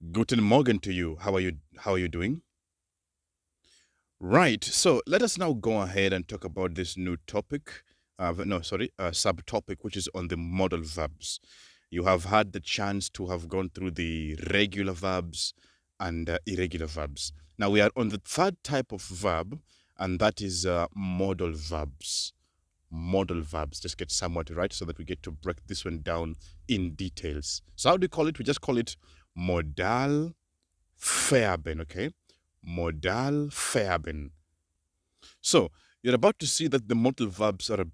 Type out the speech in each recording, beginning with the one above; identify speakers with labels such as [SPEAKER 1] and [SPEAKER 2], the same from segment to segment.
[SPEAKER 1] Guten Morgen to you. How are you doing? Right. So let us now go ahead and talk about this new topic. No, sorry, subtopic, which is on the modal verbs. You have had the chance to have gone through the regular verbs and irregular verbs. Now we are on the third type of verb, and that is modal verbs. Modal verbs. Just get somewhat right so that we get to break this one down in details. So how do you call it? We just call it modal Verben, okay? Modal Verben. So you're about to see that the modal verbs are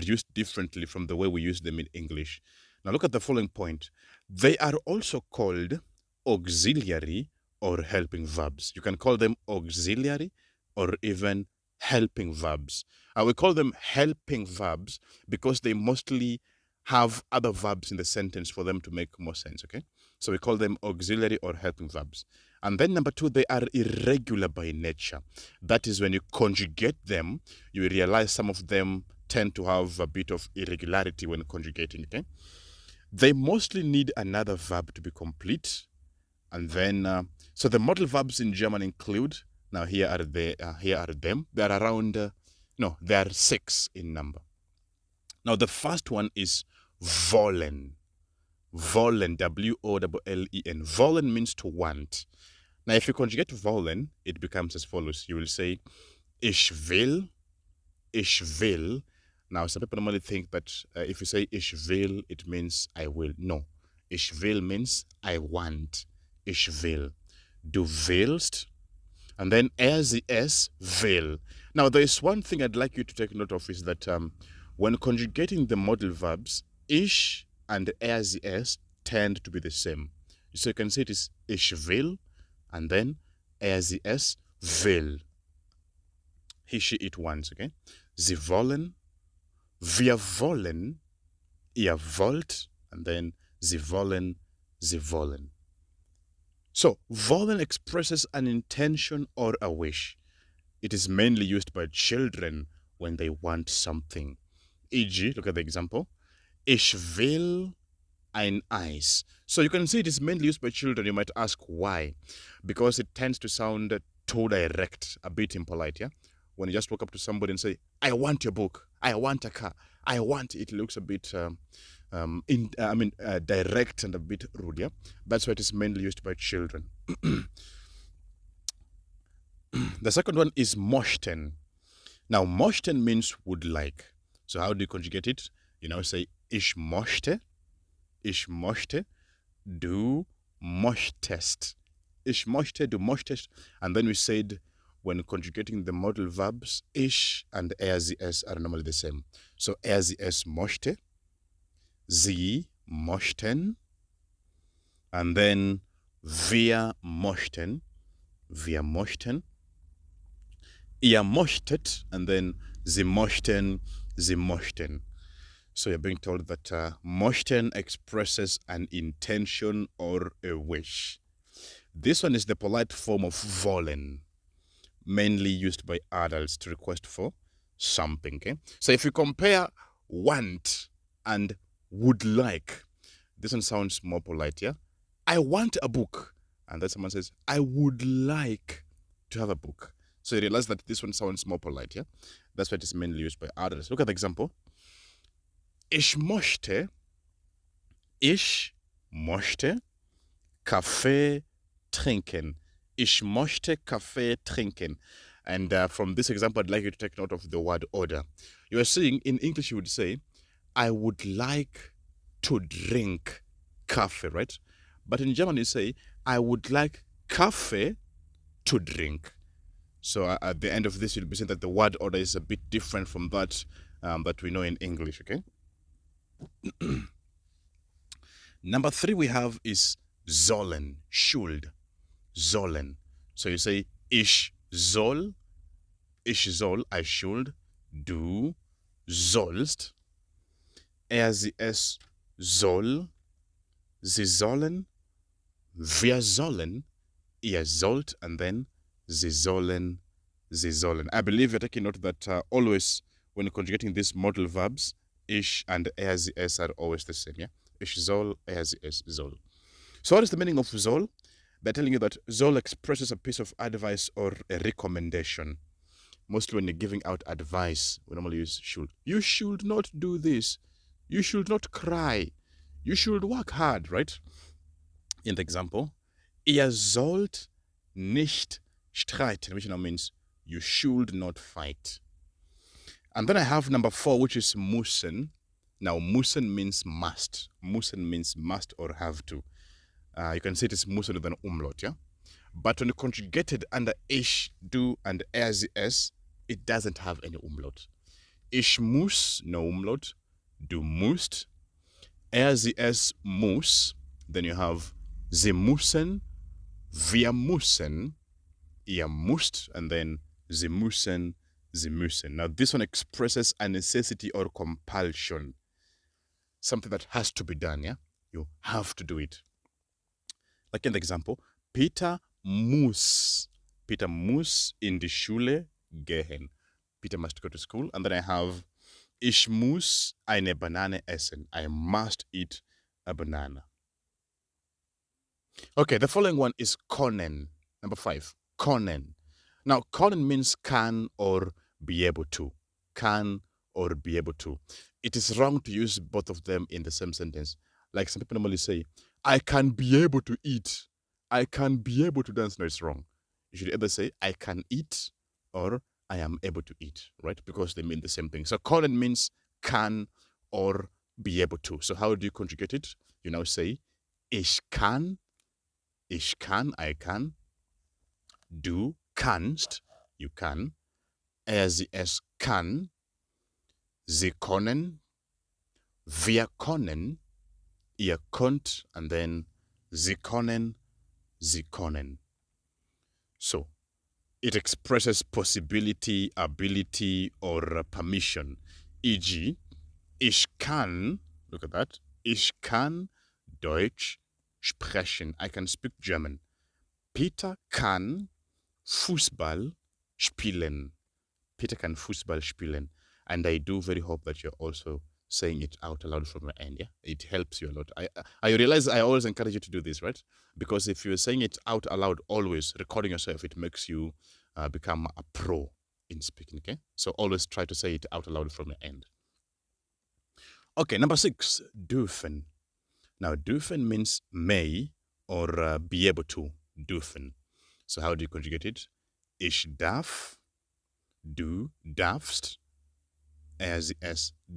[SPEAKER 1] used differently from the way we use them in English. Now look at the following point. They are also called auxiliary or helping verbs. You can call them auxiliary or even helping verbs. We call them helping verbs because they mostly have other verbs in the sentence for them to make more sense, okay? So we call them auxiliary or helping verbs. And then number two, they are irregular by nature. That is when you conjugate them, you realize some of them tend to have a bit of irregularity when conjugating, okay? They mostly need another verb to be complete. And then, so the modal verbs in German include, now here are them. They are around, no, they are six in number. Now the first one is wollen. Wollen, W-O-L-L-E-N. Wollen means to want. Now, if you conjugate wollen, it becomes as follows. You will say, ich will, ich will. Now, some people normally think that if you say ich will, it means I will. No. Ich will means I want. Ich will. Du willst. And then es will. Now, there is one thing I'd like you to take note of is that when conjugating the modal verbs, ich and es tend to be the same. So you can say it is ich will, and then es will. He, she, it wants, okay? Sie wollen, wir wollen, ihr wollt, and then sie wollen, sie wollen. So, wollen expresses an intention or a wish. It is mainly used by children when they want something. E.g., look at the example. Ich will ein Eis. So you can see it is mainly used by children. You might ask why. Because it tends to sound too direct, a bit impolite, yeah? When you just walk up to somebody and say, I want your book, I want a car, I want it, looks a bit, direct and a bit rude, yeah? That's why it is mainly used by children. The second one is möchten. Now, möchten means would like. So how do you conjugate it? You know, say, ich möchte, du möchtest. Ich möchte, du möchtest. And then we said, when conjugating the modal verbs, ich and es are normally the same. So es möchte, sie möchten, and then wir möchten, ihr möchtet, and then sie möchten, sie möchten. So you're being told that möchten expresses an intention or a wish. This one is the polite form of wollen, mainly used by adults to request for something. Okay? So if you compare want and would like, this one sounds more polite, yeah? I want a book. And then someone says, I would like to have a book. So you realize that this one sounds more polite, yeah? That's why it is mainly used by adults. Look at the example. Ich möchte Kaffee trinken. Ich möchte Kaffee trinken. And from this example, I'd like you to take note of the word order. You are saying, in English, you would say, I would like to drink coffee, right? But in German, you say, I would like Kaffee to drink. So at the end of this, you'll be saying that the word order is a bit different from that that we know in English, okay? Number three we have is sollen, should, sollen. So you say, ich soll, I should, du sollst, sie es soll, sie sollen, wir sollen, ihr sollt, and then sie sollen, sie sollen. I believe you're taking note that always when conjugating these modal verbs, ich and es are always the same, yeah? Ich soll, es soll. So what is the meaning of soll? They're telling you that soll expresses a piece of advice or a recommendation. Mostly when you're giving out advice, we normally use should. You should not do this. You should not cry. You should work hard, right? In the example, ihr sollt nicht streiten, which now means you should not fight. And then I have number 4, which is müssen. Now, müssen means must. Müssen means must or have to. You can say it is müssen with an umlaut, yeah? But when conjugated under ich, du, and es, it doesn't have any umlaut. Ich muss, no umlaut. Du musst. Es muss. Then you have sie müssen, wir müssen, ihr müsst, and then sie müssen, sie müssen. Now this one expresses a necessity or compulsion. Something that has to be done, yeah? You have to do it. Like in the example, Peter muss in die Schule gehen. Peter must go to school. And then I have, ich muss eine Banane essen. I must eat a banana. Okay, the following one is können. Number 5, können. Now, können means can or be able to. Can or be able to. It is wrong to use both of them in the same sentence. Like some people normally say, I can be able to eat. I can be able to dance. No, it's wrong. You should either say, I can eat or I am able to eat, right? Because they mean the same thing. So können means can or be able to. So how do you conjugate it? You now say, ich kann, I can. Du kannst, you can. Es kann. Sie können. Wir können. Ihr könnt. And then sie können. Sie können. So, it expresses possibility, ability, or permission. E.g., ich kann, look at that, ich kann Deutsch sprechen. I can speak German. Peter kann Fußball spielen. Peter kann Fußball spielen. And I do very hope that you're also saying it out aloud from your end, yeah? It helps you a lot. I realize I always encourage you to do this, right? Because if you're saying it out aloud always, recording yourself, it makes you become a pro in speaking, okay? So always try to say it out aloud from your end. Okay, number 6, dürfen. Now, dürfen means may or be able to, dürfen. So how do you conjugate it? Ich darf, du darfst, es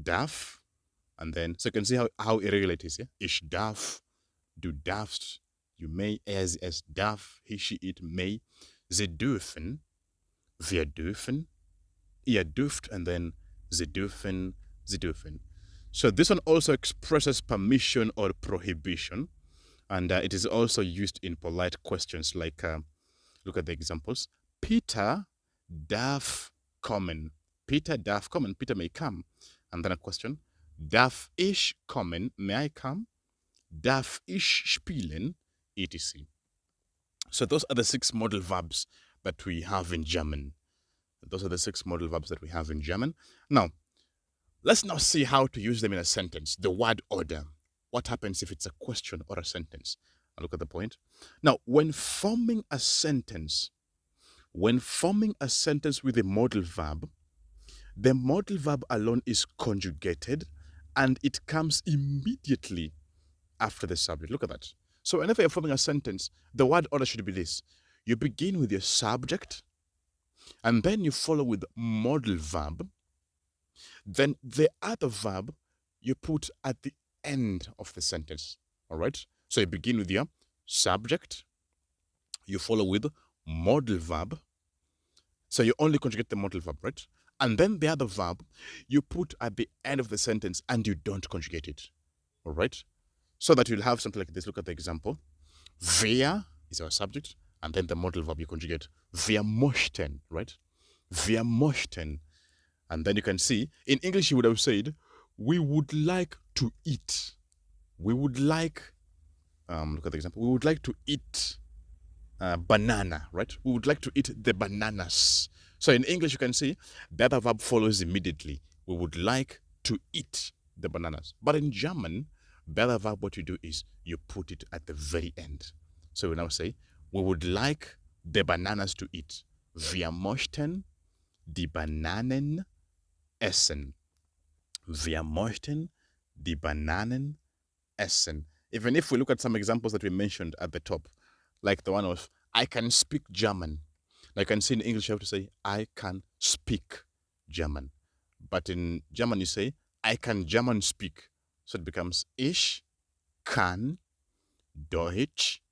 [SPEAKER 1] darf, and then, so you can see how irregular it is, yeah? Ich darf, du darfst, you may, es darf, he, she, it may, sie dürfen, wir dürfen, ihr dürft, and then sie dürfen, sie dürfen. So this one also expresses permission or prohibition, and it is also used in polite questions like, look at the examples. Peter darf kommen. Peter darf kommen. Peter may come. And then a question. Darf ich kommen? May I come? Darf ich spielen? Etc. So those are the 6 modal verbs that we have in German. Those are the 6 modal verbs that we have in German. Now, let's now see how to use them in a sentence. The word order. What happens if it's a question or a sentence? Now look at the point. Now, when forming a sentence with a modal verb, the modal verb alone is conjugated and it comes immediately after the subject. Look at that. So whenever you're forming a sentence, the word order should be this. You begin with your subject, and then you follow with modal verb. Then the other verb you put at the end of the sentence. All right? So you begin with your subject, you follow with modal verb. So you only conjugate the modal verb, right? And then the other verb you put at the end of the sentence and you don't conjugate it. All right? So that you'll have something like this. Look at the example. Wir is our subject, and then the modal verb you conjugate. Wir möchten, right? Wir möchten. And then you can see, in English you would have said, we would like to eat. We would like, look at the example. We would like to eat banana, right? We would like to eat the bananas. So in English you can see, the other verb follows immediately. We would like to eat the bananas. But in German, The other verb, what you do is you put it at the very end. So we now say, we would like the bananas to eat. Wir möchten die Bananen essen. Wir möchten die Bananen essen. Even if we look at some examples that we mentioned at the top, like the one of, I can speak German. Like I can see in English, you have to say, I can speak German. But in German, you say, I can German speak. So it becomes, ich kann Deutsch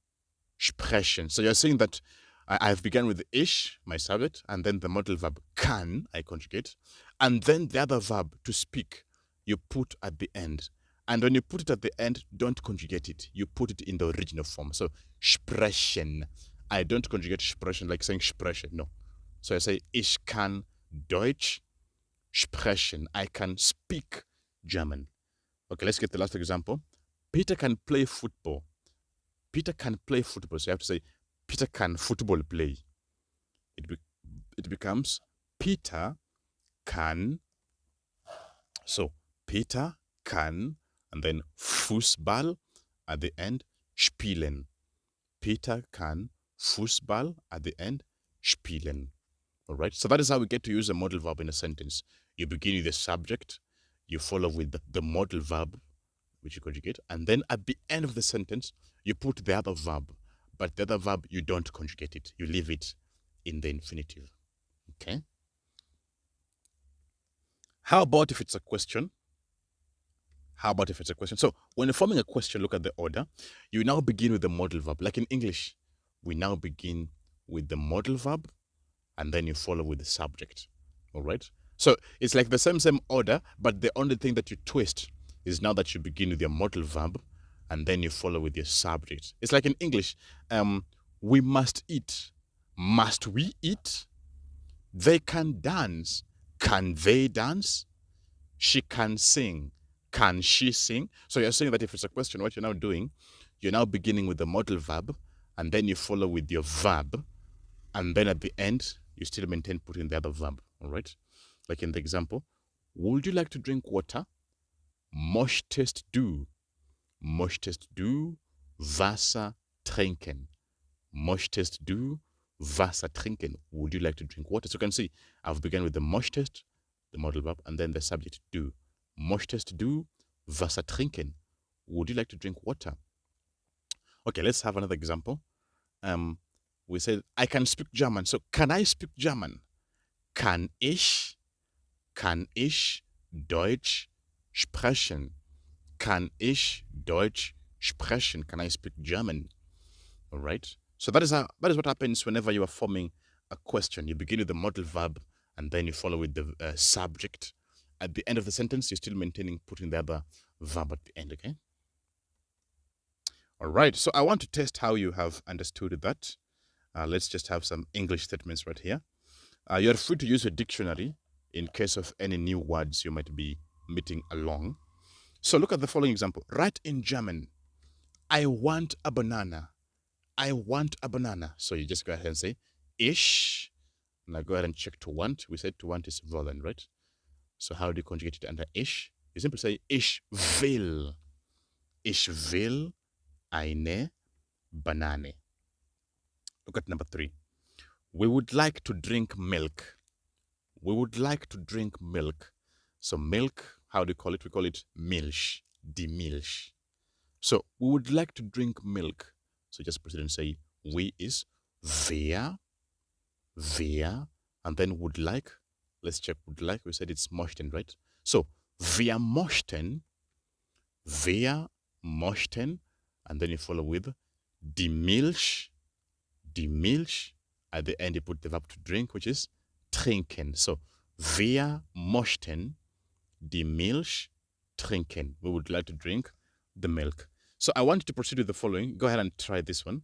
[SPEAKER 1] sprechen. So you're saying that I've begun with ich, my subject, and then the modal verb kann, I conjugate, and then the other verb to speak, you put at the end. And when you put it at the end, don't conjugate it. You put it in the original form. So sprechen. I don't conjugate sprechen like saying sprechen. No. So I say, ich kann Deutsch sprechen. I can speak German. Okay, let's get the last example. Peter can play football. Peter can play football. So you have to say, Peter can football play. It becomes, Peter kann, so Peter kann, and then Fußball at the end, spielen. Peter kann Fußball at the end, spielen. All right, so that is how we get to use a modal verb in a sentence. You begin with the subject, you follow with the modal verb, which you conjugate, and then at the end of the sentence, you put the other verb, but the other verb, you don't conjugate it. You leave it in the infinitive. Okay? How about if it's a question? How about if it's a question? So when you're forming a question, look at the order. You now begin with the modal verb. Like in English, we now begin with the modal verb, and then you follow with the subject. All right? So it's like the same order, but the only thing that you twist is now that you begin with your modal verb, and then you follow with your subject. It's like in English, we must eat. Must we eat? They can dance. Can they dance? She can sing. Can she sing? So you're saying that if it's a question, what you're now doing, you're now beginning with the modal verb, and then you follow with your verb, and then at the end, you still maintain putting the other verb, all right? Like in the example, would you like to drink water? Möchtest du? Möchtest du Wasser trinken? Möchtest du Wasser trinken? Would you like to drink water? So you can see, I've begun with the möchtest, the modal verb, and then the subject du. Möchtest du Wasser trinken? Would you like to drink water? Okay, let's have another example. We said, I can speak German. So can I speak German? Kann ich Deutsch sprechen? Kann ich Deutsch sprechen? Can I speak German? All right. So that is what happens whenever you are forming a question. You begin with the modal verb, and then you follow with the subject. At the end of the sentence, you're still maintaining putting the other verb at the end, okay? All right, so I want to test how you have understood that. Let's just have some English statements right here. You're free to use a dictionary in case of any new words you might be meeting along. So look at the following example. Write in German, I want a banana. I want a banana. So you just go ahead and say, ich. Now go ahead and check to want. We said to want is wollen, right? So how do you conjugate it under ich? You simply say, ich will. Ich will eine Banane. Look at number 3. We would like to drink milk. We would like to drink milk. So milk, how do you call it? We call it Milch, die Milch. So we would like to drink milk. So just proceed and say, we is wer, and then would like. Let's check would like. We said it's möchten, right? So wir möchten, and then you follow with die Milch, at the end you put the verb to drink, which is trinken. So wir möchten die Milch trinken. We would like to drink the milk. So I want you to proceed with the following. Go ahead and try this one.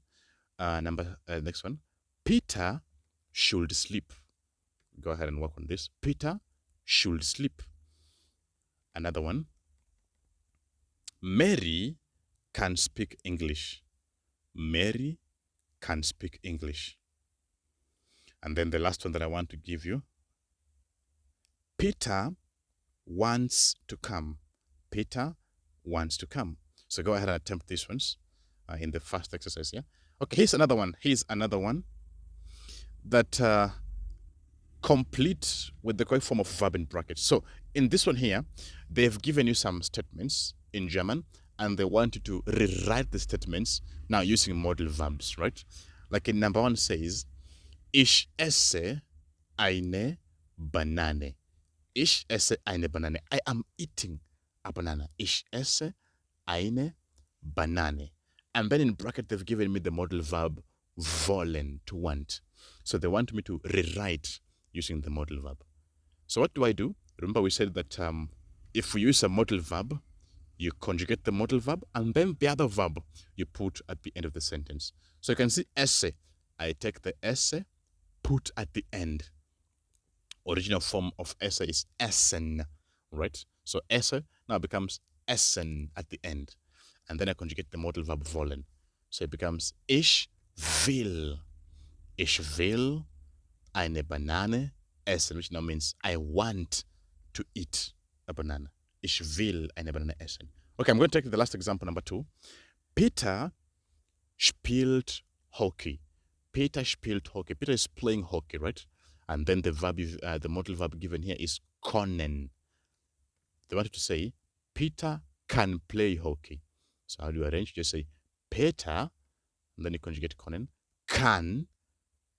[SPEAKER 1] Next one. Peter should sleep. Go ahead and work on this. Peter should sleep. Another one. Mary can speak English. Mary can speak English. And then the last one that I want to give you. Peter wants to come. Peter wants to come. So go ahead and attempt these ones in the first exercise. Yeah. Okay. Here's another one. That complete with the correct form of verb in brackets. So in this one here, they've given you some statements in German, and they want you to rewrite the statements now using modal verbs, right? Like in number one says, Ich esse eine Banane. Ich esse eine Banane. I am eating a banana. Ich esse eine Banane. And then in bracket, they've given me the modal verb wollen, to want. So they want me to rewrite using the modal verb. So what do? Remember we said that if we use a modal verb, you conjugate the modal verb, and then the other verb you put at the end of the sentence. So you can see esse. I take the esse, put at the end. Original form of esse is essen, right? So esse now becomes essen at the end. And then I conjugate the modal verb wollen. So it becomes ich will eine Banane essen, which now means I want to eat a banana. Ich will eine Banane essen. Okay, I'm going to take the last example, number 2. Peter spielt Hockey. Peter spielt Hockey. Peter is playing hockey, right? And then the verb, the modal verb given here is können. They wanted to say Peter can play hockey. So how do you arrange? Just say Peter, and then you conjugate können. Kann.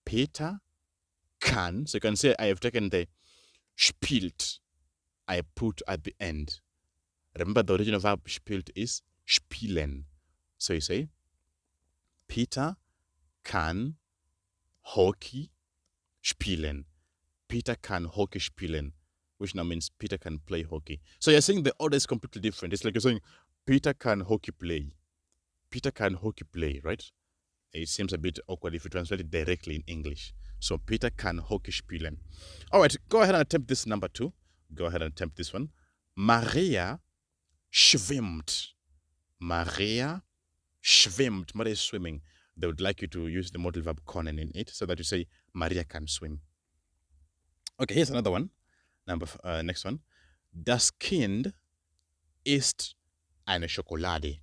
[SPEAKER 1] Peter can. So you can say I have taken the spielt. I put at the end. Remember the original verb spielt is spielen. So you say Peter kann Hockey spielen. Peter kann Hockey spielen, which now means Peter can play hockey. So you're saying the order is completely different. It's like you're saying Peter can hockey play. Peter can hockey play, right? It seems a bit awkward if you translate it directly in English. So Peter kann Hockey spielen. All right, go ahead and attempt this number 2. Go ahead and attempt this one. Maria schwimmt. Maria schwimmt. Maria is swimming. They would like you to use the modal verb können in it so that you say Maria can swim. Okay, here's another one. Next one. Das Kind isst eine Schokolade.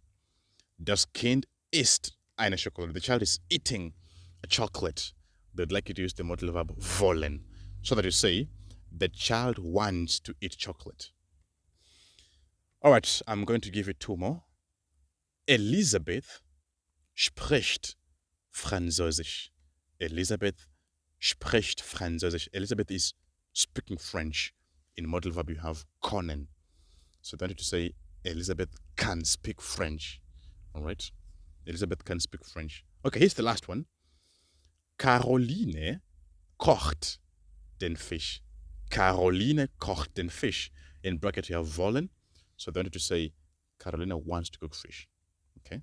[SPEAKER 1] Das Kind isst eine Schokolade. The child is eating a chocolate. They'd like you to use the modal verb wollen so that you say the child wants to eat chocolate. All right, I'm going to give you 2 more. Elisabeth spricht Französisch. Elisabeth spricht Französisch. Elisabeth is speaking French. In modal verb, you have können. So I want you to say Elizabeth can speak French. All right? Elizabeth can speak French. Okay, here's the last one. Caroline kocht den Fisch. Caroline kocht den Fisch. In bracket, you have wollen. So I want you to say Carolina wants to cook fish. Okay?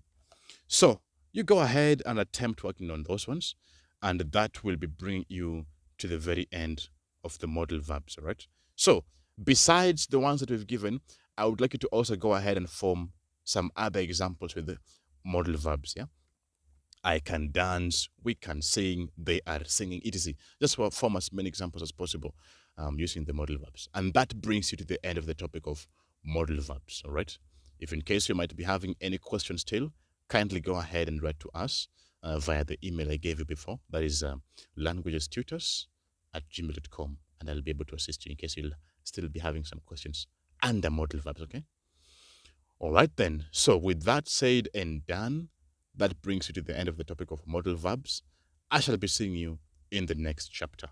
[SPEAKER 1] So you go ahead and attempt working on those ones, and that will be bringing you to the very end of the modal verbs, all right? So besides the ones that we've given, I would like you to also go ahead and form some other examples with the modal verbs, yeah? I can dance, we can sing, they are singing, etc. Just form as many examples as possible using the modal verbs. And that brings you to the end of the topic of modal verbs, all right? If in case you might be having any questions still, kindly go ahead and write to us via the email I gave you before. That is languagestutors@gmail.com, and I'll be able to assist you in case you'll still be having some questions under modal verbs, okay? All right then. So with that said and done, that brings you to the end of the topic of modal verbs. I shall be seeing you in the next chapter.